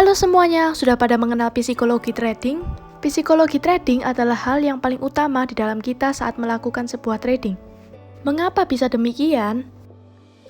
Halo semuanya, sudah pada mengenal psikologi trading? Psikologi trading adalah hal yang paling utama di dalam kita saat melakukan sebuah trading. Mengapa bisa demikian?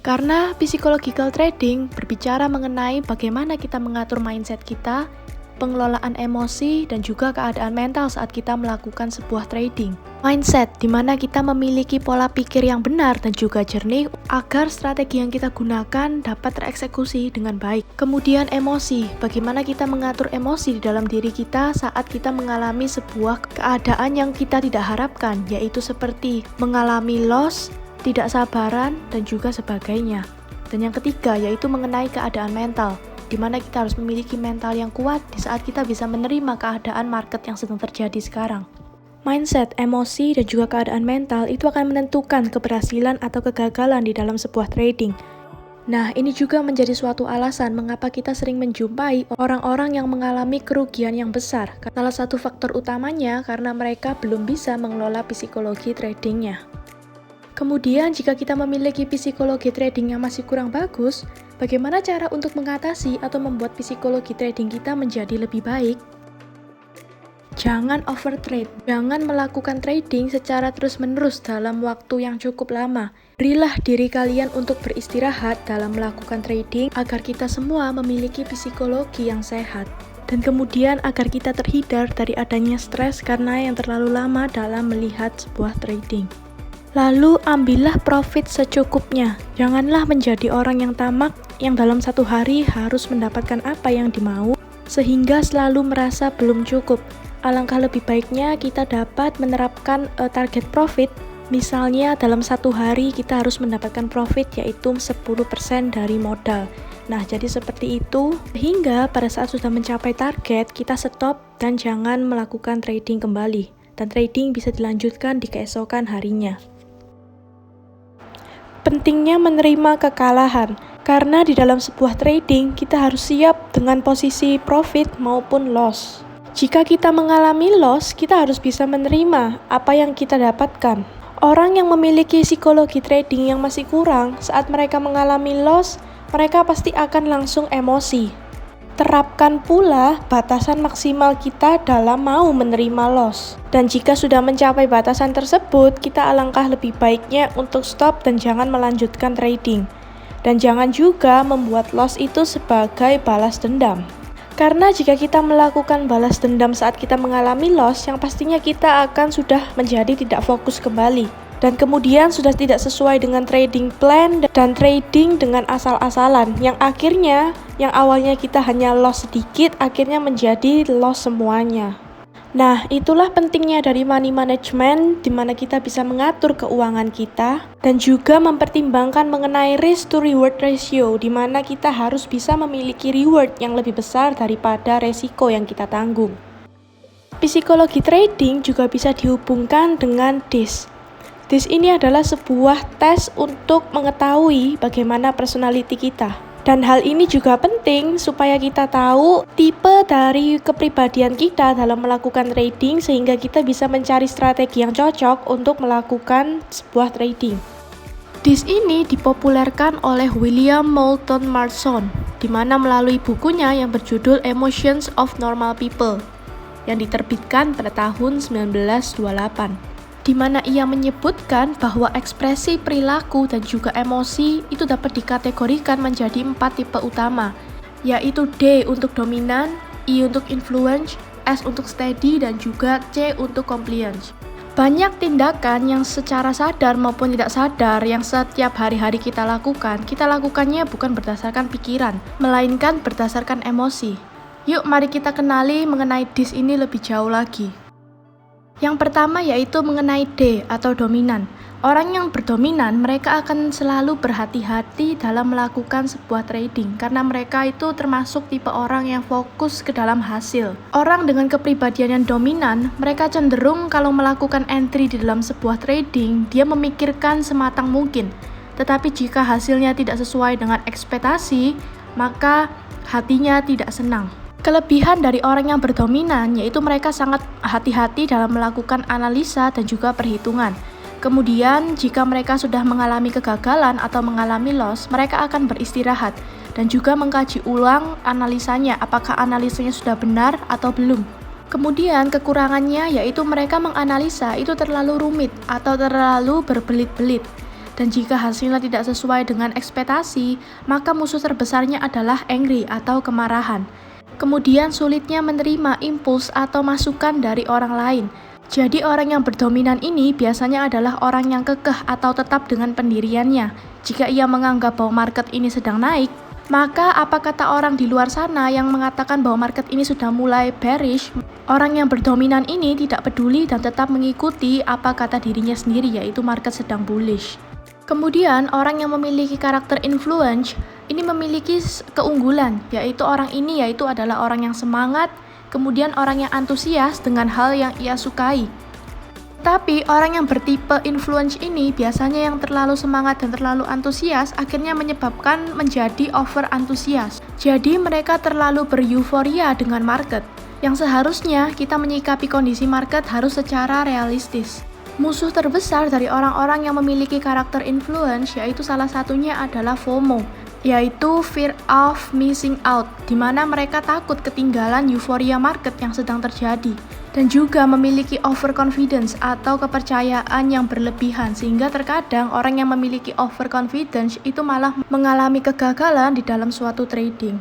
Karena psychological trading berbicara mengenai bagaimana kita mengatur mindset kita, pengelolaan emosi, dan juga keadaan mental saat kita melakukan sebuah trading. Mindset, di mana kita memiliki pola pikir yang benar dan juga jernih agar strategi yang kita gunakan dapat tereksekusi dengan baik. Kemudian emosi, bagaimana kita mengatur emosi di dalam diri kita saat kita mengalami sebuah keadaan yang kita tidak harapkan, yaitu seperti mengalami loss, tidak sabaran, dan juga sebagainya. Dan yang ketiga, yaitu mengenai keadaan mental, di mana kita harus memiliki mental yang kuat di saat kita bisa menerima keadaan market yang sedang terjadi sekarang. Mindset, emosi, dan juga keadaan mental itu akan menentukan keberhasilan atau kegagalan di dalam sebuah trading. Nah, ini juga menjadi suatu alasan mengapa kita sering menjumpai orang-orang yang mengalami kerugian yang besar. Salah satu faktor utamanya karena mereka belum bisa mengelola psikologi tradingnya. Kemudian, jika kita memiliki psikologi trading yang masih kurang bagus, bagaimana cara untuk mengatasi atau membuat psikologi trading kita menjadi lebih baik? Jangan overtrade. Jangan melakukan trading secara terus-menerus dalam waktu yang cukup lama. Berilah diri kalian untuk beristirahat dalam melakukan trading agar kita semua memiliki psikologi yang sehat. Dan kemudian agar kita terhindar dari adanya stres karena yang terlalu lama dalam melihat sebuah trading. Lalu ambillah profit secukupnya. Janganlah menjadi orang yang tamak yang dalam satu hari harus mendapatkan apa yang dimau sehingga selalu merasa belum cukup. Alangkah lebih baiknya kita dapat menerapkan target profit. Misalnya dalam satu hari kita harus mendapatkan profit yaitu 10% dari modal. Nah, jadi seperti itu sehingga pada saat sudah mencapai target kita stop dan jangan melakukan trading kembali. Dan trading bisa dilanjutkan di keesokan harinya. Pentingnya menerima kekalahan, karena di dalam sebuah trading kita harus siap dengan posisi profit maupun loss. Jika kita mengalami loss, kita harus bisa menerima apa yang kita dapatkan. Orang yang memiliki psikologi trading yang masih kurang, saat mereka mengalami loss, mereka pasti akan langsung emosi. Terapkan pula batasan maksimal kita dalam mau menerima loss. Dan jika sudah mencapai batasan tersebut, kita alangkah lebih baiknya untuk stop dan jangan melanjutkan trading. Dan jangan juga membuat loss itu sebagai balas dendam. Karena jika kita melakukan balas dendam saat kita mengalami loss, yang pastinya kita akan sudah menjadi tidak fokus kembali. Dan kemudian sudah tidak sesuai dengan trading plan dan trading dengan asal-asalan yang akhirnya yang awalnya kita hanya loss sedikit akhirnya menjadi loss semuanya. Nah, itulah pentingnya dari money management di mana kita bisa mengatur keuangan kita dan juga mempertimbangkan mengenai risk to reward ratio di mana kita harus bisa memiliki reward yang lebih besar daripada resiko yang kita tanggung. Psikologi trading juga bisa dihubungkan dengan DISC. DISC ini adalah sebuah tes untuk mengetahui bagaimana personality kita. Dan hal ini juga penting supaya kita tahu tipe dari kepribadian kita dalam melakukan trading sehingga kita bisa mencari strategi yang cocok untuk melakukan sebuah trading. DISC ini dipopulerkan oleh William Moulton Marston, di mana melalui bukunya yang berjudul Emotions of Normal People yang diterbitkan pada tahun 1928. Di mana ia menyebutkan bahwa ekspresi perilaku dan juga emosi itu dapat dikategorikan menjadi 4 tipe utama, yaitu D untuk dominan, I untuk influence, S untuk steady, dan juga C untuk compliance. Banyak tindakan yang secara sadar maupun tidak sadar yang setiap hari-hari kita lakukannya bukan berdasarkan pikiran, melainkan berdasarkan emosi. Yuk mari kita kenali mengenai DISC ini lebih jauh lagi. Yang pertama yaitu mengenai D atau dominan. Orang yang berdominan, mereka akan selalu berhati-hati dalam melakukan sebuah trading karena mereka itu termasuk tipe orang yang fokus ke dalam hasil. Orang dengan kepribadian yang dominan, mereka cenderung kalau melakukan entry di dalam sebuah trading, dia memikirkan sematang mungkin. Tetapi jika hasilnya tidak sesuai dengan ekspektasi, maka hatinya tidak senang. Kelebihan dari orang yang berdominan yaitu mereka sangat hati-hati dalam melakukan analisa dan juga perhitungan. Kemudian, jika mereka sudah mengalami kegagalan atau mengalami loss, mereka akan beristirahat. dan juga mengkaji ulang analisanya, apakah analisanya sudah benar atau belum. Kemudian kekurangannya yaitu mereka menganalisa itu terlalu rumit atau terlalu berbelit-belit. Dan jika hasilnya tidak sesuai dengan ekspektasi, maka musuh terbesarnya adalah angry atau kemarahan. Kemudian sulitnya menerima impuls atau masukan dari orang lain. Jadi orang yang berdominan ini biasanya adalah orang yang kekeh atau tetap dengan pendiriannya. Jika ia menganggap bahwa market ini sedang naik, maka apa kata orang di luar sana yang mengatakan bahwa market ini sudah mulai bearish, orang yang berdominan ini tidak peduli dan tetap mengikuti apa kata dirinya sendiri, yaitu market sedang bullish. Kemudian orang yang memiliki karakter influence ini memiliki keunggulan, yaitu orang ini adalah orang yang semangat, kemudian orang yang antusias dengan hal yang ia sukai. Tapi orang yang bertipe influence ini biasanya yang terlalu semangat dan terlalu antusias akhirnya menyebabkan menjadi over antusias. Jadi mereka terlalu beryuforia dengan market, yang seharusnya kita menyikapi kondisi market harus secara realistis. Musuh terbesar dari orang-orang yang memiliki karakter influence yaitu salah satunya adalah FOMO, yaitu fear of missing out, di mana mereka takut ketinggalan euforia market yang sedang terjadi, dan juga memiliki overconfidence atau kepercayaan yang berlebihan, sehingga terkadang orang yang memiliki overconfidence itu malah mengalami kegagalan di dalam suatu trading.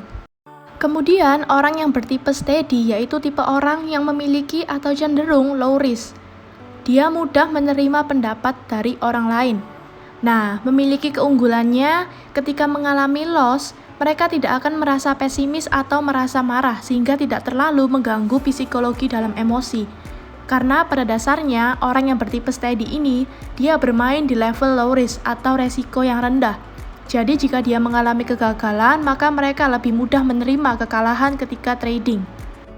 Kemudian orang yang bertipe steady yaitu tipe orang yang memiliki atau cenderung low risk. Dia mudah menerima pendapat dari orang lain. Nah, memiliki keunggulannya ketika mengalami loss, mereka tidak akan merasa pesimis atau merasa marah sehingga tidak terlalu mengganggu psikologi dalam emosi. Karena pada dasarnya orang yang bertipe steady ini, dia bermain di level low risk atau resiko yang rendah. Jadi jika dia mengalami kegagalan, maka mereka lebih mudah menerima kekalahan ketika trading.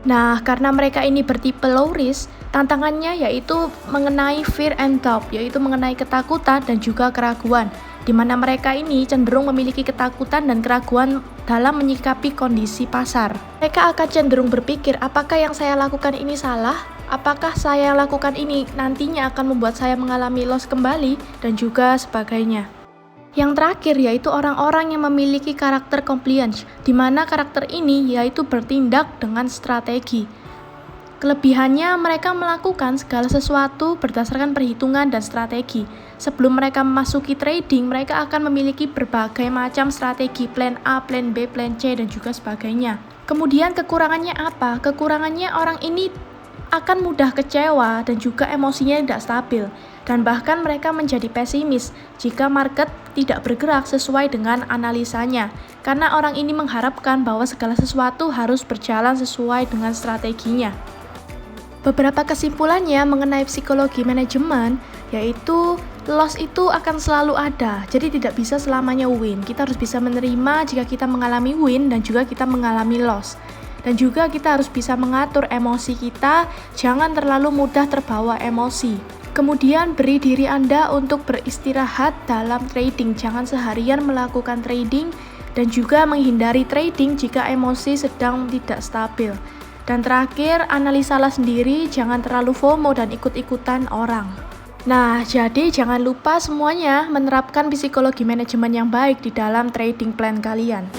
Nah, karena mereka ini bertipe low risk, tantangannya yaitu mengenai fear and doubt, yaitu mengenai ketakutan dan juga keraguan, di mana mereka ini cenderung memiliki ketakutan dan keraguan dalam menyikapi kondisi pasar. Mereka akan cenderung berpikir, apakah yang saya lakukan ini salah? Apakah saya lakukan ini nantinya akan membuat saya mengalami loss kembali? Dan juga sebagainya. Yang terakhir yaitu orang-orang yang memiliki karakter compliance, di mana karakter ini yaitu bertindak dengan strategi. Kelebihannya mereka melakukan segala sesuatu berdasarkan perhitungan dan strategi. Sebelum mereka memasuki trading, mereka akan memiliki berbagai macam strategi, plan A, plan B, plan C, dan juga sebagainya. Kemudian kekurangannya apa? Kekurangannya orang ini akan mudah kecewa dan juga emosinya tidak stabil. Dan bahkan mereka menjadi pesimis jika market tidak bergerak sesuai dengan analisanya. Karena orang ini mengharapkan bahwa segala sesuatu harus berjalan sesuai dengan strateginya. Beberapa kesimpulannya mengenai psikologi manajemen, yaitu loss itu akan selalu ada, jadi tidak bisa selamanya win. Kita harus bisa menerima jika kita mengalami win dan juga kita mengalami loss. Dan juga kita harus bisa mengatur emosi kita, jangan terlalu mudah terbawa emosi. Kemudian beri diri Anda untuk beristirahat dalam trading, jangan seharian melakukan trading, dan juga menghindari trading jika emosi sedang tidak stabil. Dan terakhir, analisalah sendiri, jangan terlalu FOMO dan ikut-ikutan orang. Nah, jadi jangan lupa semuanya menerapkan psikologi manajemen yang baik di dalam trading plan kalian.